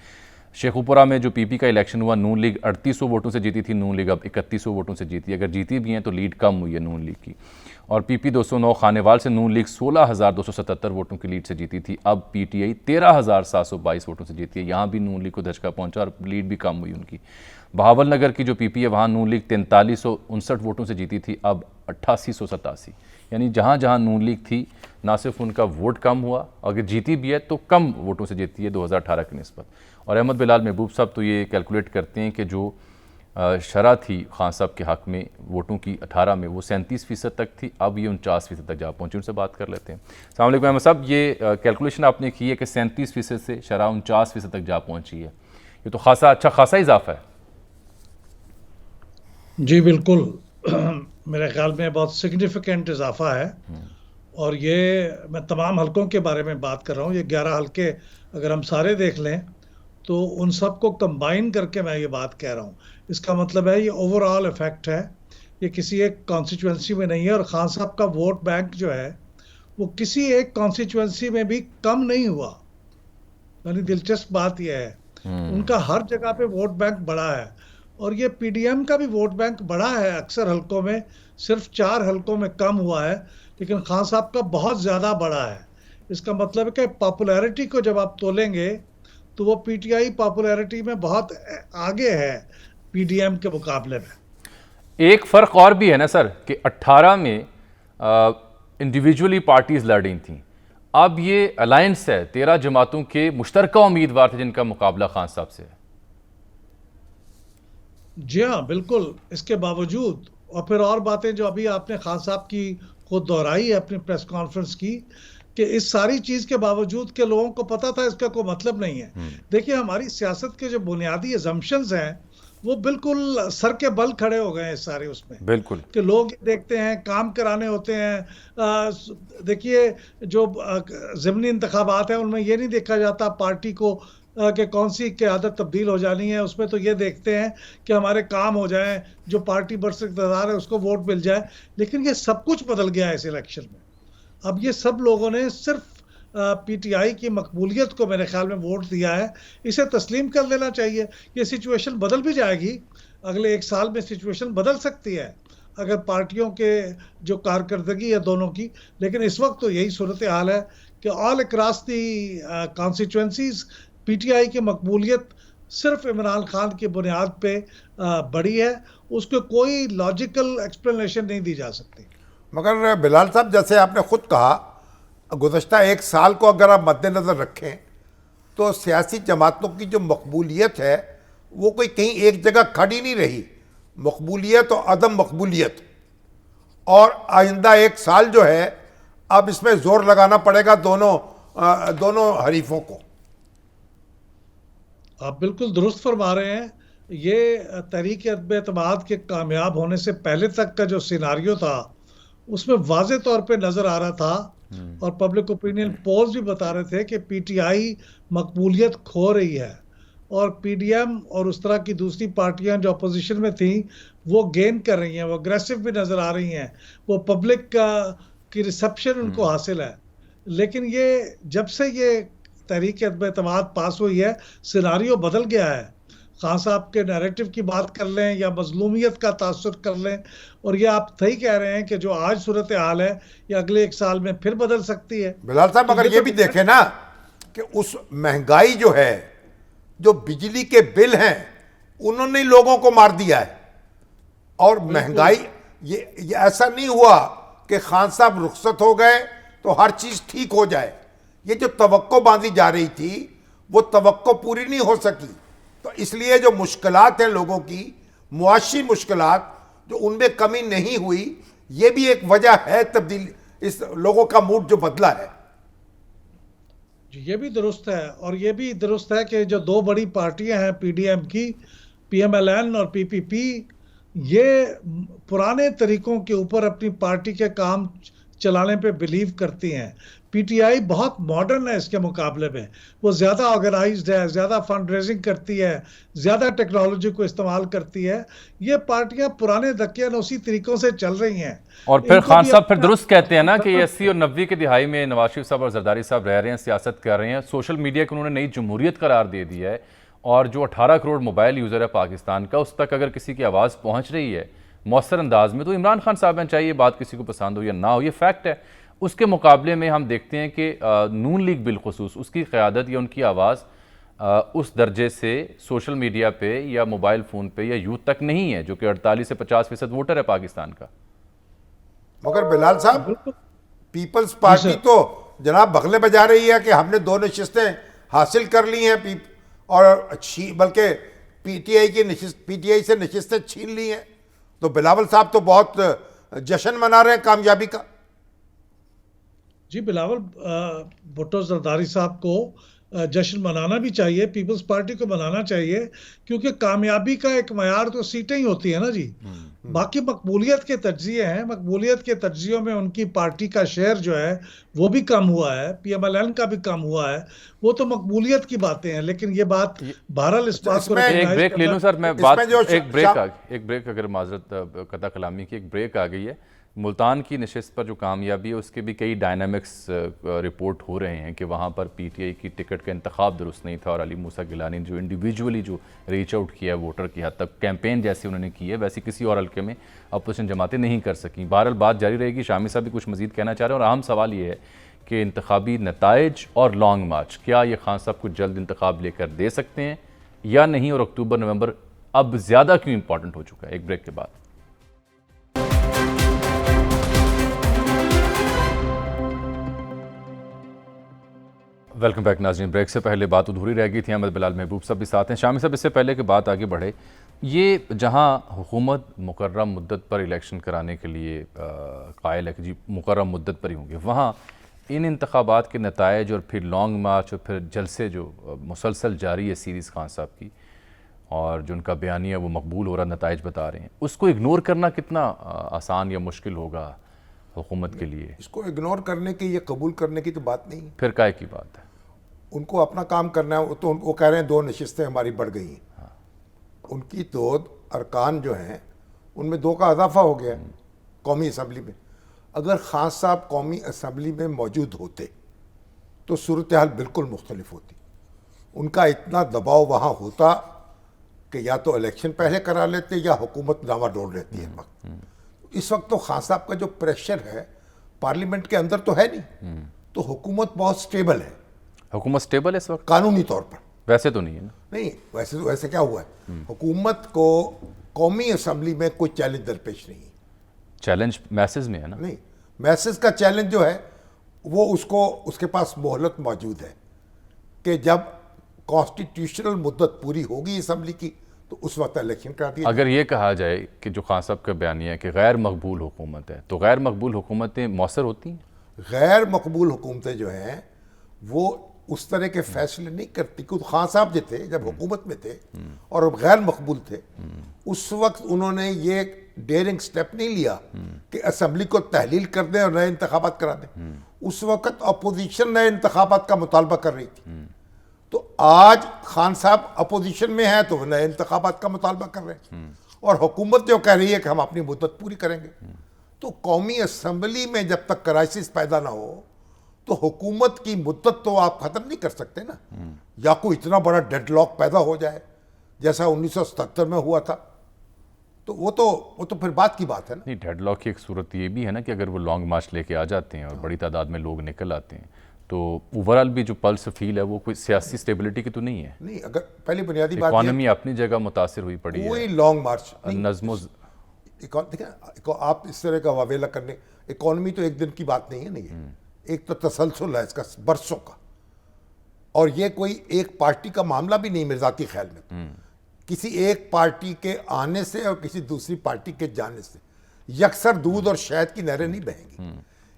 शेखुपुरा में जो पीपी का इलेक्शन हुआ, नून लीग 3800 वोटों से जीती थी, नून लीग अब 3100 वोटों से जीती है। अगर जीती भी हैं तो लीड कम हुई है नून लीग की। और पीपी 209 खानेवाल से नून लीग 16,277 वोटों की लीड से जीती थी, अब पीटीआई 13,722 वोटों से जीती है। यहाँ भी नून लीग को धचका पहुंचा और लीड भी कम हुई उनकी। बहावल नगर की जो पीपी है, वहाँ नून लीग 4359 वोटों से जीती थी, अब 8887। यानी जहाँ जहाँ नून लीग थी, ना सिर्फ उनका वोट कम हुआ, अगर जीती भी है तो कम वोटों से जीती है 2018 की निस्बत। और अहमद बिलाल महबूब साहब तो ये कैलकुलेट करते हैं कि जो शरह थी खान साहब के हक़ में वोटों की 18 में, वो 37% तक थी, अब ये 49% तक जा पहुँची। उनसे बात कर लेते हैं। अस्सलाम वालेकुम अहमद साहब, ये कैलकुलेशन आपने की है कि 37% से शरह 49% तक जा पहुँची है, ये तो अच्छा खासा इजाफा है। जी बिल्कुल, मेरे ख्याल में बहुत सिग्निफिकेंट इजाफा है। और ये मैं तमाम हलकों के बारे में बात कर रहा हूँ। ये 11 हलके अगर हम सारे देख लें तो उन सब को कंबाइन करके मैं ये बात कह रहा हूँ। इसका मतलब है ये ओवरऑल इफेक्ट है, ये किसी एक कॉन्स्टिट्यूंसी में नहीं है। और खान साहब का वोट बैंक जो है वो किसी एक कॉन्स्टिट्यूंसी में भी कम नहीं हुआ। यानी दिलचस्प बात यह है, उनका हर जगह पे वोट बैंक बड़ा है। और ये पीडीएम का भी वोट बैंक बड़ा है, अक्सर हलकों में सिर्फ 4 हलकों में कम हुआ है, लेकिन खान साहब का बहुत ज़्यादा बड़ा है। इसका मतलब है कि पॉपुलैरिटी को जब आप तोलेंगे तो वो पीटीआई पॉपुलैरिटी में बहुत आगे है पीडीएम के मुकाबले में। एक फ़र्क और भी है ना सर, कि 18 में इंडिविजुअली पार्टीज़ लड़ रही थी, अब ये अलायंस है, 13 जमातों के मुश्तरका उम्मीदवार थे जिनका मुकाबला खान साहब से है। जी हाँ बिल्कुल। इसके बावजूद, और फिर और बातें जो अभी आपने खान साहब की खुद दोहराई है अपनी प्रेस कॉन्फ्रेंस की, कि इस सारी चीज के बावजूद के लोगों को पता था इसका कोई मतलब नहीं है। देखिए, हमारी सियासत के जो बुनियादी अजम्पशंस हैं वो बिल्कुल सर के बल खड़े हो गए हैं सारे उसमें। बिल्कुल, कि लोग देखते हैं, काम कराने होते हैं। देखिए, जो ज़िमनी इंतखाबात हैं उनमें ये नहीं देखा जाता पार्टी को कि कौन सी क़यादत तब्दील हो जानी है। उसमें तो ये देखते हैं कि हमारे काम हो जाएं, जो पार्टी बरस इक़्तिदार है उसको वोट मिल जाए। लेकिन ये सब कुछ बदल गया है इस इलेक्शन में। अब ये सब लोगों ने सिर्फ पीटीआई की मकबूलियत को मेरे ख्याल में वोट दिया है। इसे तस्लीम कर लेना चाहिए। ये सिचुएशन बदल भी जाएगी, अगले 1 साल में सिचुएशन बदल सकती है अगर पार्टियों के जो कारकर्दगी है दोनों की। लेकिन इस वक्त तो यही सूरत हाल है कि all across the constituencies PTI की मकबूलियत सिर्फ इमरान खान की बुनियाद पे बढ़ी है। उसको कोई लॉजिकल एक्सप्लेनेशन नहीं दी जा सकती। मगर बिलाल साहब, जैसे आपने खुद कहा, गुज़श्ता 1 साल को अगर आप मद्देनज़र रखें तो सियासी जमातों की जो मकबूलियत है वो कोई कहीं एक जगह खड़ी नहीं रही। मकबूलियत और अदम मकबूलियत, और आइंदा एक साल जो है अब इसमें जोर लगाना पड़ेगा दोनों हरीफों को। आप बिल्कुल दुरुस्त फरमा रहे हैं। ये तहरीक एतमाद के कामयाब होने से पहले तक का जो सिनारियो था उसमें वाज़े तौर पे नजर आ रहा था, और पब्लिक ओपिनियन पोल्स भी बता रहे थे कि पीटीआई मकबूलियत खो रही है, और पीडीएम और उस तरह की दूसरी पार्टियां जो अपोजिशन में थी वो गेन कर रही हैं, वो अग्रेसिव भी नजर आ रही हैं, वो पब्लिक की रिसेप्शन उनको हासिल है। लेकिन ये जब से ये तहरीक एतमाद पास हुई है, सिनारियो बदल गया है। खान साहब के नैरेटिव की बात कर लें या मजलूमियत का तासुर कर लें, और ये आप सही कह रहे हैं कि जो आज सूरत हाल है ये अगले एक साल में फिर बदल सकती है। बिलाल साहब, मगर ये भी देखें ना कि उस महंगाई जो है, जो बिजली के बिल हैं, उन्होंने लोगों को मार दिया है। और महंगाई, ये ऐसा नहीं हुआ कि खान साहब रुखसत हो गए तो हर चीज ठीक हो जाए। ये जो तवक्को बांधी जा रही थी वो तवक्को पूरी नहीं हो सकी। तो इसलिए जो मुश्किलात हैं लोगों की, मुआशी मुश्किलात, जो उनमें कमी नहीं हुई, ये भी एक वजह है तब्दील, इस लोगों का मूड जो बदला है। ये भी दुरुस्त है, और ये भी दुरुस्त है कि जो दो बड़ी पार्टियां हैं पीडीएम की, पीएमएलएन और पीपीपी, ये पुराने तरीकों के ऊपर अपनी पार्टी के काम चलाने पे बिलीव करती हैं। पीटीआई बहुत मॉडर्न है इसके मुकाबले में, वो ज़्यादा ऑर्गेनाइज्ड है, ज़्यादा फंड रेजिंग करती है, ज़्यादा टेक्नोलॉजी को इस्तेमाल करती है। ये पार्टियां पुराने दकियानूसी तरीकों से चल रही हैं। और फिर खान साहब फिर दुरुस्त कहते हैं ना कि 80 और 90 की दिहाई में नवाज शरीफ साहब और जरदारी साहब रह रहे हैं, सियासत कर रहे हैं, सोशल मीडिया को उन्होंने नई जमहूरियत करार दे दिया है, और जो 18 करोड़ मोबाइल यूज़र है पाकिस्तान का, उस तक अगर किसी की आवाज़ पहुँच रही है मौसर अंदाज में, तो इमरान खान साहब हैं, चाहे ये बात किसी को पसंद हो या ना हो, ये फैक्ट है। उसके मुकाबले में हम देखते हैं कि नून लीग बिलखुसूस, उसकी क़यादत या उनकी आवाज़ उस दर्जे से सोशल मीडिया पे या मोबाइल फ़ोन पे या यूथ तक नहीं है, जो कि 48 से 50% वोटर है पाकिस्तान का। मगर बिलाल साहब, पीपल्स पार्टी तो जनाब बगले बजा रही है कि हमने 2 नशिस्तें हासिल कर ली हैं, और बल्कि पीटीआई से नशिस्तें छीन ली हैं। तो बिलावल साहब तो बहुत जश्न मना रहे हैं कामयाबी का। जी, बिलावल भुट्टो जरदारी साहब को जश्न मनाना भी चाहिए, पीपल्स पार्टी को मनाना चाहिए, क्योंकि कामयाबी का एक मयार तो सीटें ही होती है ना जी। बाकी मकबूलियत के तज्जिए हैं, मकबूलियत के तज्जियों में उनकी पार्टी का शेयर जो है वो भी कम हुआ है, पीएमएलएन का भी कम हुआ है, वो तो मकबूलियत की बातें हैं। लेकिन ये बात बहरहाल इस बात को एक ब्रेक ले लूं सर, मैं बात एक ब्रेक अगर माजरत कता कलामी की, एक ब्रेक आ गई है। मुल्तान की नशिस्त पर जो कामयाबी है उसके भी कई डायनामिक्स रिपोर्ट हो रहे हैं कि वहाँ पर पीटीआई की टिकट का इंतखाब दुरुस्त नहीं था, और अली मूसा गिलानी जो इंडिविजुअली जो रीच आउट किया वोटर की हद तक, कैंपेन जैसी उन्होंने की है वैसी किसी और हल्के में अपोजिशन जमातें नहीं कर सकें। बहरहाल बात जारी रहेगी। शामी साहब भी कुछ मजीद कहना चाह रहे हैं, और अहम सवाल ये है कि इंतखाबी नताइज और लॉन्ग मार्च, क्या ये खान साहब को जल्द इंतखाब लेकर दे सकते हैं या नहीं, और अक्टूबर नवंबर अब ज़्यादा क्यों इंपॉर्टेंट हो चुका है। एक ब्रेक के बाद वेलकम बैक नाज़रीन। ब्रेक से पहले बात अधूरी रह गई थी, अहमद बिलाल महबूब साहब भी साथ हैं। शामी साहब, इससे पहले कि बात आगे बढ़े, ये जहां हुकूमत मुकर्रम मुद्दत पर इलेक्शन कराने के लिए कायल है कि जी मुकर्रम मुद्दत पर ही होंगे, वहाँ इन इंतखाबात के नताइज और फिर लॉन्ग मार्च और फिर जलसे जो मुसलसल जारी है सीरीज़ खान साहब की, और जो उनका बयानिया वो मकबूल हो रहा नताइज बता रहे हैं, उसको इग्नोर करना कितना आसान या मुश्किल होगा हुकूमत के लिए? इसको इग्नोर करने की, ये कबूल करने की तो बात नहीं है। फिर काय की बात है? उनको अपना काम करना है। तो वो कह रहे हैं 2 नशिस्तें हमारी बढ़ गई हैं। हाँ। उनकी 2 अरकान जो हैं उनमें 2 का इजाफा हो गया कौमी असम्बली में। अगर खान साहब कौमी असम्बली में मौजूद होते तो सूरत हाल बिल्कुल मुख्तलिफ होती। उनका इतना दबाव वहाँ होता कि या तो इलेक्शन पहले करा लेते या हुकूमत डामाडोल रहती है। इस वक्त तो खान साहब का जो प्रेशर है पार्लियामेंट के अंदर तो है नहीं, तो हुकूमत बहुत स्टेबल है। हुकूमत स्टेबल है इस वक्त कानूनी तौर पर? वैसे तो नहीं है ना। नहीं, वैसे क्या हुआ है, हुकूमत को कौमी असम्बली में कोई चैलेंज दरपेश नहीं है। चैलेंज मैसेज में है ना? नहीं, मैसेज का चैलेंज जो है वो उसके पास मोहलत मौजूद है कि जब कॉन्स्टिट्यूशनल मुद्दत पूरी होगी असम्बली की तो उस वक्त इलेक्शन करा दिया। अगर ये कहा जाए कि जो खान साहब का बयानिया है कि गैर मकबूल हुकूमत है, तो गैर मकबूल हुकूमतें मौसर होती हैं? गैर मकबूल हुकूमतें जो हैं वो उस तरह के फैसले नहीं करती। क्योंकि खान साहब जो थे जब हुकूमत में थे और गैर मकबूल थे, उस वक्त उन्होंने ये डेयरिंग स्टेप नहीं लिया कि असेंबली को तहलील कर दें और नए इंतखाबात करा दें। उस वक्त अपोजिशन नए इंतखाबात का मुतालबा कर रही थी। तो आज खान साहब अपोजिशन में है तो नए इंतखाबात का मुतालबा कर रहे हैं, और हुकूमत जो कह रही है कि हम अपनी मुद्दत पूरी करेंगे। तो कौमी असम्बली में जब तक क्राइसिस पैदा ना हो तो हुकूमत की मुद्दत तो आप खत्म नहीं कर सकते ना। या कोई इतना बड़ा डेडलॉक पैदा हो जाए जैसा 1977 में हुआ था, तो वो तो फिर बात की बात है ना। नहीं, डेडलॉक की एक सूरत ये भी है ना कि अगर वो लॉन्ग मार्च लेके आ जाते हैं और बड़ी तादाद में लोग निकल आते हैं, तो ओवरऑल भी जो पल्स फील है वो कोई सियासी स्टेबिलिटी की तो नहीं है। नहीं, अगर पहली बुनियादी बात इकॉनमी अपनी जगह मुतासिर हुई पड़ी है, कोई लॉन्ग मार्च नज़्मो देखिए, आप इस तरह का वावेला करने, इकॉनमी तो एक दिन की बात नहीं है। नहीं, एक तो तसलसल है इसका बरसों का, और ये कोई एक पार्टी का मामला भी नहीं मेरे ज़ाती ख्याल में। किसी एक पार्टी के आने से और किसी दूसरी पार्टी के जाने से यकसर दूध और शहद की नहरें नहीं बहेंगी।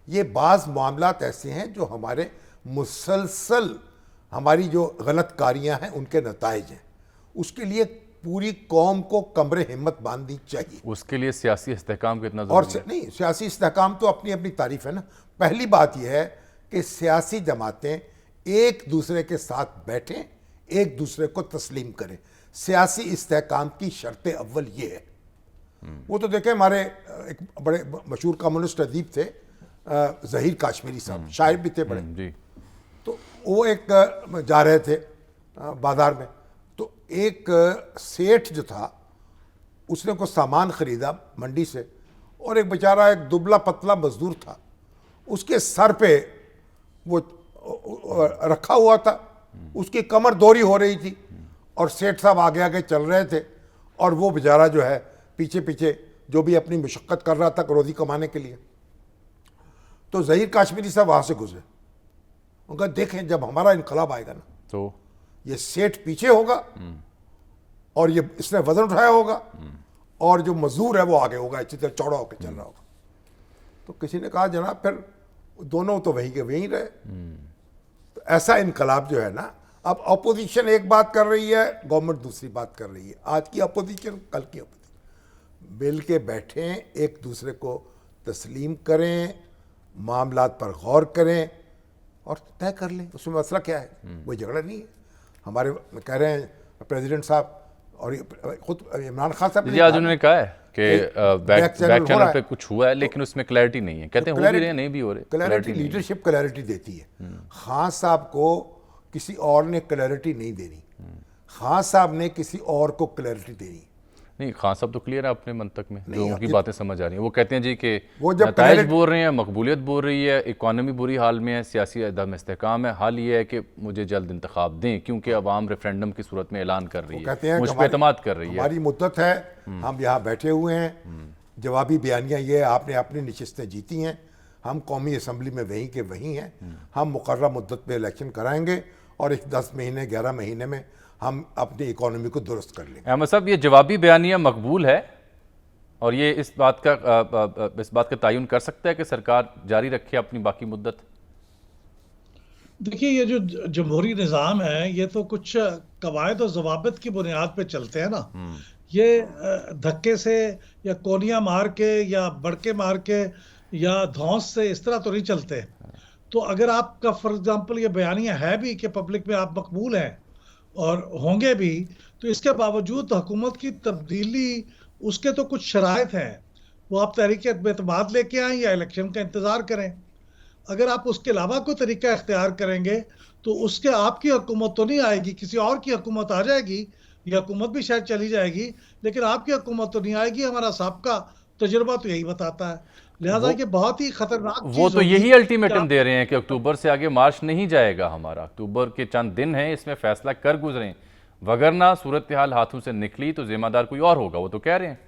ये बाज़ मामलात ऐसे हैं जो हमारे मुसलसल हमारी जो गलत कारियाँ हैं उनके नताइज हैं। उसके लिए पूरी कौम को कमरे हिम्मत बांधनी चाहिए। उसके लिए सियासी इस्तेहकाम कितना और ज़रूरी है? नहीं, सियासी इस्तेहकाम तो अपनी अपनी तारीफ है ना। पहली बात यह है कि सियासी जमातें एक दूसरे के साथ बैठें, एक दूसरे को तस्लीम करें। सियासी इस्तेहकाम की शर्त अव्वल ये है। वो तो देखें, हमारे एक बड़े मशहूर कम्युनिस्ट अदीब थे ज़हीर काश्मीरी साहब, शायर भी थे बड़े। जी। तो वो एक जा रहे थे बाजार में, तो एक सेठ जो था उसने कुछ सामान खरीदा मंडी से, और एक बेचारा एक दुबला पतला मजदूर था, उसके सर पे वो रखा हुआ था, उसकी कमर दोरी हो रही थी और सेठ साहब आगे आगे चल रहे थे, और वो बेचारा जो है पीछे पीछे जो भी अपनी मशक्क़त कर रहा था रोज़ी कमाने के लिए। तो ज़हीर काश्मीरी साहब वहाँ से गुजरे, उनका देखें जब हमारा इनकलाब आएगा ना तो ये सेठ पीछे होगा और ये इसने वजन उठाया होगा, और जो मजदूर है वो आगे होगा, इसी तरह चौड़ा होकर चल रहा होगा। तो किसी ने कहा जनाब फिर दोनों तो वहीं के वहीं रहे। तो ऐसा इनकलाब जो है ना, अब अपोजिशन एक बात कर रही है, गवर्नमेंट दूसरी बात कर रही है। आज की अपोजिशन, कल की अपोजिशन, मिल के बैठें, एक दूसरे को तस्लीम करें, मामलात पर गौर करें और तय कर लें। उसमें मसला क्या है? कोई झगड़ा नहीं है। हमारे कह रहे हैं प्रेसिडेंट साहब और खुद इमरान खान साहब जी, आज उन्होंने कहा है कि बैक चैनल हो रहा पे है। कुछ हुआ है, लेकिन उसमें क्लैरिटी नहीं है। कहते हैं हो भी रहे हैं, नहीं भी हो रहे। क्लैरिटी लीडरशिप क्लैरिटी देती है। खान साहब को किसी और ने क्लैरिटी नहीं देनी, खान साहब ने किसी और को क्लैरिटी देनी। नहीं, खान साहब तो क्लियर है अपने मंतक में, जो नहीं, उनकी बातें समझ आ रही हैं। वो कहते हैं जी कि वो जब नताइज बोल रहे हैं, मकबूलियत बोल रही है, इकॉनमी बुरी हाल में है, सियासी अदम इस्तेहकाम है, हाल ये है कि मुझे जल्द इंतखाब दें, क्योंकि अवाम रेफरेंडम की सूरत में ऐलान कर रही कहते है, हैं मुझ कि पर एतमाद कर रही है। हमारी मुद्दत है, हम यहाँ बैठे हुए हैं, जवाबी बयानियाँ ये आपने अपनी नशिस्तें जीती हैं, हम कौमी असम्बली में वहीं के वहीं हैं, हम मुकर्रर मुद्दत पे इलेक्शन कराएंगे और इस 10 महीने 11 महीने में हम अपनी इकॉनमी को दुरुस्त कर लेंगे। अहमद साहब, ये जवाबी बयानिया मकबूल है और ये इस बात का तयन कर सकता है कि सरकार जारी रखे अपनी बाकी मुद्दत? देखिए, ये जो जमहूरी निज़ाम है ये तो कुछ कवायद और ज़वाबित की बुनियाद पे चलते हैं ना। ये धक्के से या कोनियाँ मार के या बड़के मार के या धौंस से इस तरह तो नहीं चलते। तो अगर आपका फॉर एग्जांपल ये बयानिया है भी कि पब्लिक में आप मकबूल हैं और होंगे भी, तो इसके बावजूद हुकूमत की तब्दीली उसके तो कुछ शराइत हैं। वो आप तहरीक-ए-एतमाद लेके आएँ या इलेक्शन का इंतज़ार करें। अगर आप उसके अलावा कोई तरीका इख्तियार करेंगे तो उसके आपकी हुकूमत तो नहीं आएगी, किसी और की हुकूमत आ जाएगी, ये हुकूमत भी शायद चली जाएगी, लेकिन आपकी हुकूमत तो नहीं आएगी। हमारा साबका तजुर्बा तो यही बताता है। लिहाजा ये बहुत ही खतरनाक वो तो यही अल्टीमेटम दे रहे हैं कि अक्टूबर से आगे मार्च नहीं जाएगा हमारा, अक्टूबर के चंद दिन हैं, इसमें फैसला कर गुजरें, वगरना सूरत हाल हाथों से निकली तो जिम्मेदार कोई और होगा, वो तो कह रहे हैं।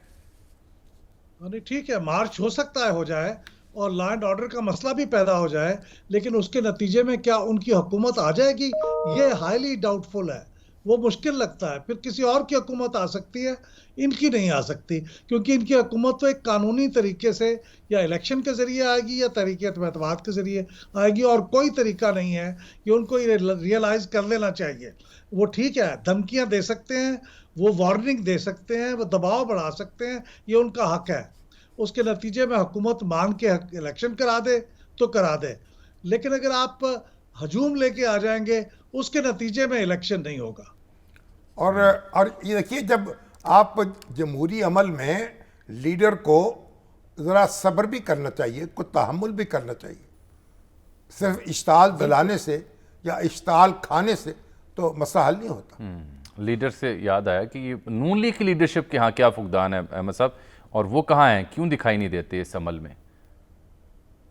नहीं, ठीक है, मार्च हो सकता है हो जाए और लॉ एंड ऑर्डर का मसला भी पैदा हो जाए, लेकिन उसके नतीजे में क्या उनकी हुकूमत आ जाएगी, ये हाईली डाउटफुल है। वो मुश्किल लगता है। फिर किसी और की हुकूमत आ सकती है, इनकी नहीं आ सकती, क्योंकि इनकी हुकूमत तो एक कानूनी तरीके से या इलेक्शन के ज़रिए आएगी या तहरीक-ए-एतमाद के ज़रिए आएगी, और कोई तरीका नहीं है कि उनको ये रियलाइज़ कर लेना चाहिए। वो ठीक है, धमकियाँ दे सकते हैं, वो वार्निंग दे सकते हैं, वो दबाव बढ़ा सकते हैं, ये उनका हक है। उसके नतीजे में हुकूमत मान के इलेक्शन करा दे तो करा दे, लेकिन अगर आप हजूम लेके आ जाएंगे, उसके नतीजे में इलेक्शन नहीं होगा। और ये देखिए, जब आप जमहूरी अमल में लीडर को ज़रा सब्र भी करना चाहिए, कुछ तहम्मुल भी करना चाहिए। सिर्फ इश्ताल दिलाने से या इश्ताल खाने से तो मसला हल नहीं होता। लीडर से याद आया कि ये नून लीग की लीडरशिप के यहाँ क्या फुकदान है अहमद साहब, और वो कहाँ हैं, क्यों दिखाई नहीं देते इस अमल में?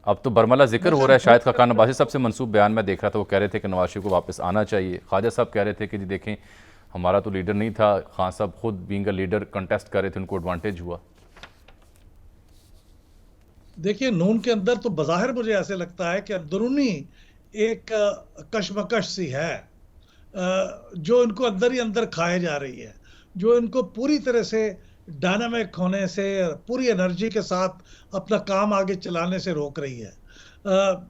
अब तो बरमला जिक्र हो रहा है, शायद खान नवाज़ साहब से मनसूब बयान में देख रहा था, वो कह रहे थे कि नवाज शरीफ को वापस आना चाहिए। ख्वाजा साहब कह रहे थे कि जी देखें, हमारा तो लीडर नहीं था, खान साहब खुद बीइंग अ लीडर कंटेस्ट कर रहे थे, उनको एडवांटेज हुआ। देखिए, नून के अंदर तो बज़ाहिर मुझे ऐसे लगता है कि अंदरूनी एक कशमकश सी है, जो इनको अंदर ही अंदर खाए जा रही है, जो इनको पूरी तरह से डायनामिक होने से, पूरी एनर्जी के साथ अपना काम आगे चलाने से रोक रही है।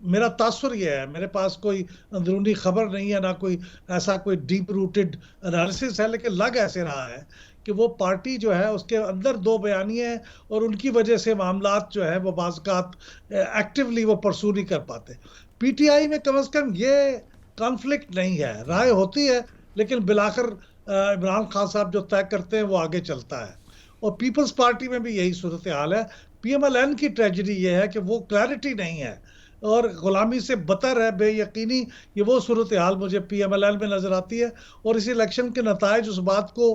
मेरा तासुर ये है, मेरे पास कोई अंदरूनी खबर नहीं है, ना कोई ऐसा कोई डीप रूटेड एनालिसिस है, लेकिन लग ऐसे रहा है कि वो पार्टी जो है उसके अंदर दो बयानी है, और उनकी वजह से मामलात जो है वो बाज़-औक़ात एक्टिवली वो परसू नहीं कर पाते। पीटीआई में कम से कम ये कॉन्फ्लिक्ट नहीं है, राय होती है, लेकिन बिलाखिर इमरान खान साहब जो तय करते हैं वो आगे चलता है। और पीपल्स पार्टी में भी यही सूरत हाल है। पीएमएलएन की ट्रेजेडी ये है कि वो क्लैरिटी नहीं है, और गुलामी से बदतर है, बेयकीनी। ये वो सूरत हाल मुझे पीएमएलएन में नजर आती है, और इस इलेक्शन के नताइज उस बात को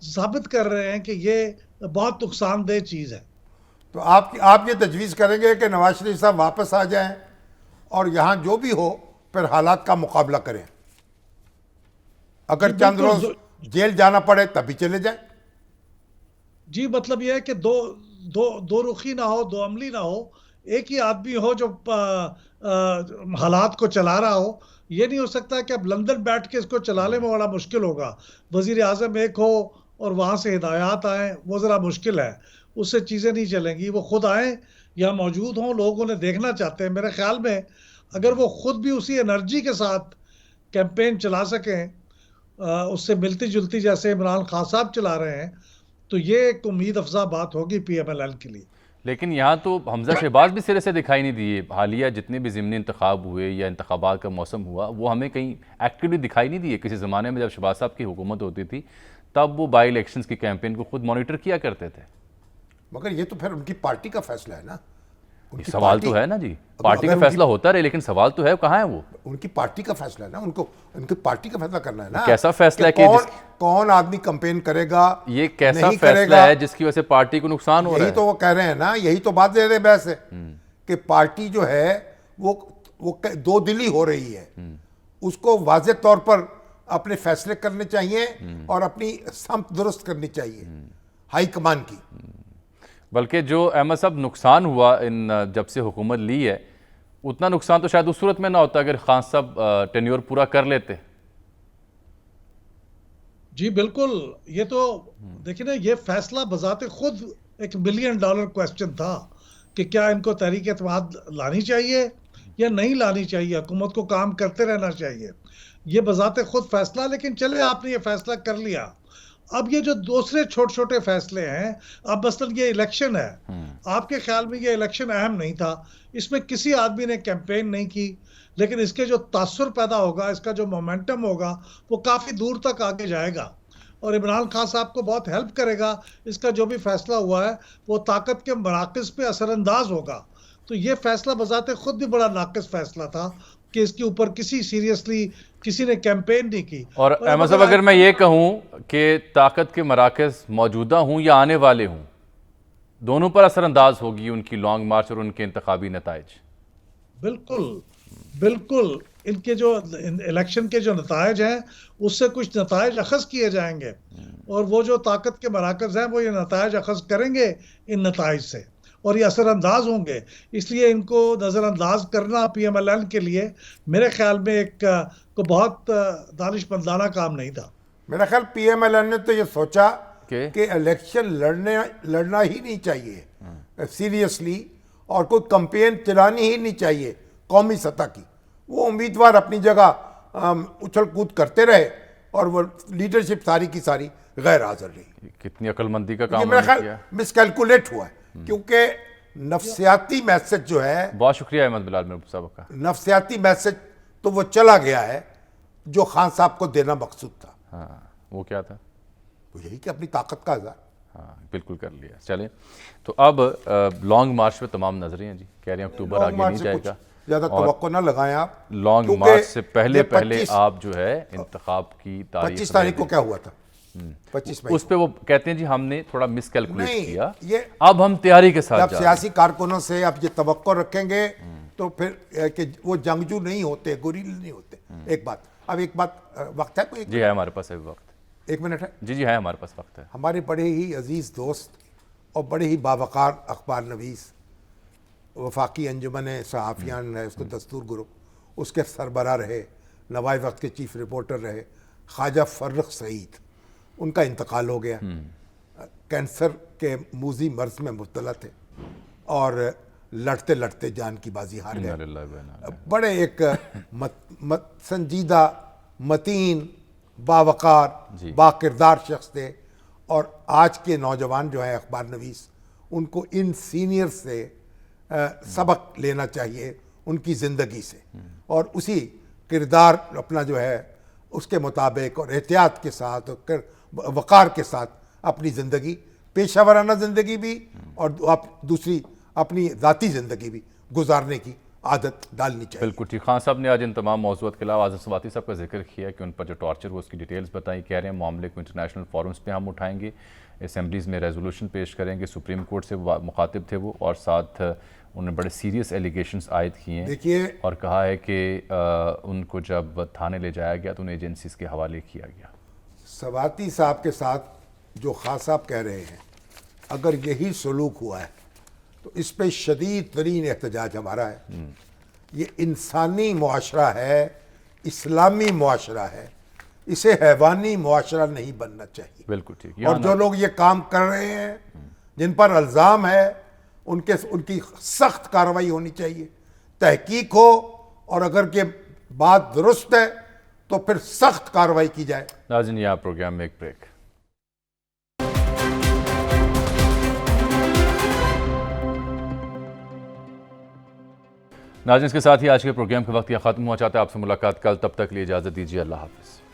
साबित कर रहे हैं कि ये बहुत नुकसानदेह चीज़ है। तो आप ये तजवीज़ करेंगे कि नवाज शरीफ साहब वापस आ जाएं और यहाँ जो भी हो फिर हालात का मुकाबला करें, अगर चंद रोज जेल जाना पड़े तभी चले जाएं? जी, मतलब यह है कि दो रुखी ना हो, दो अमली ना हो, एक ही आदमी हो जो हालात को चला रहा हो। ये नहीं हो सकता कि अब लंदन बैठ के इसको चलाने में बड़ा मुश्किल होगा। वजीर आज़म एक हो और वहाँ से हिदायत आए, वो ज़रा मुश्किल है, उससे चीज़ें नहीं चलेंगी। वो खुद आए या मौजूद हों, लोग उन्हें देखना चाहते हैं। मेरे ख्याल में अगर वो खुद भी उसी एनर्जी के साथ कैंपेन चला सकें, उससे मिलती जुलती जैसे इमरान खान साहब चला रहे हैं, तो ये एक उम्मीद अफजा बात होगी पीएमएलएन के लिए। लेकिन यहाँ तो हमजा शहबाज भी सिरे से दिखाई नहीं दिए। हालिया जितने भी ज़िमनी इंतखाब हुए या इंतखाबात का मौसम हुआ, वो हमें कहीं एक्टिवली दिखाई नहीं दिए। किसी ज़माने में जब शहबाज साहब की हुकूमत होती थी, तब वो बाई इलेक्शंस की कैंपेन को खुद मॉनिटर किया करते थे। मगर ये तो फिर उनकी पार्टी का फैसला है ना। सवाल तो है ना जी, पार्टी का फैसला होता रहे, लेकिन सवाल तो है, कहाँ है वो? उनकी पार्टी का फैसला है ना, उनको उनकी पार्टी का फैसला करना है ना। कैसा फैसला है कि कौन आदमी कैंपेन करेगा, ये कैसा फैसला है जिसकी वजह से पार्टी को नुकसान हो रहा है? यही तो वो कह रहे हैं ना, यही तो बात दे रहे बहस है कि पार्टी जो है वो दो दिली हो रही है। उसको वाज़ेह तौर पर अपने फैसले करने चाहिए और अपनी समत दुरुस्त करनी चाहिए हाईकमान की। बल्कि जो अहमद साहब नुकसान हुआ इन जब से हुकूमत ली है, उतना नुकसान तो शायद उस सूरत में ना होता अगर खान साहब टेन्योर पूरा कर लेते। जी बिल्कुल, ये तो देखिए ना, ये फैसला बजाते खुद एक $1 बिलियन क्वेश्चन था कि क्या इनको तहरीक-ए-एतमाद लानी चाहिए या नहीं लानी चाहिए, हुकूमत को काम करते रहना चाहिए। ये बजाते खुद फैसला, लेकिन चले आपने ये फैसला कर लिया। अब ये जो दूसरे छोटे छोटे फैसले हैं, अब मसलन ये इलेक्शन है, आपके ख्याल में ये इलेक्शन अहम नहीं था, इसमें किसी आदमी ने कैंपेन नहीं की, लेकिन इसके जो तासुर पैदा होगा, इसका जो मोमेंटम होगा, वो काफ़ी दूर तक आगे जाएगा और इमरान खान साहब को बहुत हेल्प करेगा। इसका जो भी फैसला हुआ है वो ताकत के मराकज़ पे असरअंदाज होगा। तो ये फैसला बजाते खुद भी बड़ा नाक़िस फैसला था कि इसके ऊपर किसी ने कैंपेन नहीं की। और अहमद साहब, अगर मैं ये कहूँ कि ताकत के मराकज़ मौजूदा हूँ या आने वाले हूँ, दोनों पर असरअंदाज होगी उनकी लॉन्ग मार्च और उनके इंतखाबी नताइज। बिल्कुल बिल्कुल, इनके जो इलेक्शन के जो नताइज हैं, उससे कुछ नताइज अखज़ किए जाएंगे, और वो जो ताकत के मराकज़ हैं वो ये नताइज अखज़ करेंगे इन नताइज से, और ये असरअंदाज होंगे। इसलिए इनको नज़रअंदाज करना पीएमएलएन के लिए मेरे ख्याल में एक को बहुत दानिशमंदाना काम नहीं था। मेरा ख्याल पीएमएल ने तो ये सोचा कि कि इलेक्शन लड़ना ही नहीं चाहिए सीरियसली, और कोई कैंपेन चलानी ही नहीं चाहिए कौमी सतह की। वो उम्मीदवार अपनी जगह उछल कूद करते रहे और वो लीडरशिप सारी की सारी गैर हाजिर रही। कितनी अक्लमंदी का ये काम मेरा उन्होंने ख्याल किया। मिसकैलकुलेट हुआ है, क्योंकि नफ्सियाती मैसेज जो है, बहुत शुक्रिया अहमद बिलाल मेरे साहब का। नफ्सियाती मैसेज तो वो चला गया है जो खान साहब को देना मकसूद था। हाँ, वो क्या था? वो यही कि अपनी ताकत का इज़हार। हाँ, बिल्कुल कर लिया। चलें, तो अब लॉन्ग मार्च पे तमाम नजरें हैं जी, कह रहे हैं अक्टूबर लॉन्ग आगे मार्च नहीं से जाएगा। कुछ ज्यादा तवक्को ना लगाएं आप। लॉन्ग क्योंकि मार्च से पहले ये पहले 25 आप जो है इंतखाब की तारीख 25 तारीख को क्या हुआ था? 25 मई उस पे वो कहते हैं जी हमने थोड़ा मिसकैलकुलेट नहीं, किया, ये अब हम तैयारी के साथ जब जा रहे हैं। सियासी कारकुनों से आप ये तवक्को रखेंगे तो फिर कि वो जंगजू नहीं होते, गुरील नहीं होते। एक बात, अब एक बात, वक्त है कोई? जी है हमारे पास अभी वक्त। 1 मिनट है। जी है हमारे पास वक्त है। हमारे बड़े ही अजीज़ दोस्त और बड़े ही बावकार अखबार नवीस वफाकी अंजुमन सहाफ़ियान है, उसको दस्तूर ग्रुप, उसके सरबराह रहे, नवाए वक्त के चीफ रिपोर्टर रहे ख्वाजा फर्रुख सईद, उनका इंतकाल हो गया। कैंसर के मूजी मर्ज में मुब्तला थे और लड़ते लड़ते जान की बाजी हार गए। बड़े एक संजीदा, मतीन, बावकार, बाकिरदार शख्स थे। और आज के नौजवान जो हैं अखबार नवीस, उनको इन सीनियर से सबक लेना चाहिए उनकी ज़िंदगी से, और उसी किरदार अपना जो है उसके मुताबिक और एहतियात के साथ और वक़ार के साथ अपनी ज़िंदगी, पेशावराना ज़िंदगी भी और आप दूसरी अपनी ज़ाती ज़िंदगी भी गुजारने की आदत डालनी चाहिए। बिल्कुल ठीक। खान साहब ने आज इन तमाम मौज़ूआत के अलावा आज़म स्वाति साहब का जिक्र किया कि उन पर जो टॉर्चर हुआ उसकी डिटेल्स बताई। कह रहे हैं मामले को इंटरनेशनल फोरम्स पे हम उठाएंगे, असम्बलीज़ में रेजोल्यूशन पेश करेंगे। सुप्रीम कोर्ट से मुखातिब थे वो, और साथ उन्होंने बड़े सीरियस एलिगेशंस आयद किए हैं। देखिए, और कहा है कि उनको जब थाने ले जाया गया तो उन्हें एजेंसीज के हवाले किया गया। स्वाति साहब के साथ जो खान साहब कह रहे हैं, अगर यही सलूक हुआ है तो इस पर शदीद तरीन एहतजाज हमारा है। ये इंसानी मुआशरा है, इस्लामी मुआशरा है, इसे हैवानी मुआशरा नहीं बनना चाहिए। बिल्कुल ठीक। और जो लोग ये काम कर रहे हैं, जिन पर इल्ज़ाम है, उनकी सख्त कार्रवाई होनी चाहिए, तहकीक हो, और अगर के बात दुरुस्त है तो फिर सख्त कार्रवाई की जाए। नाज़रीन, यहाँ प्रोग्राम में एक ब्रेक। नाज़रीन, इसके साथ ही आज के प्रोग्राम का वक्त यहाँ ख़त्म हुआ। चाहता है आपसे मुलाकात कल, तब तक लिए इजाज़त दीजिए। अल्लाह हाफ़िज़।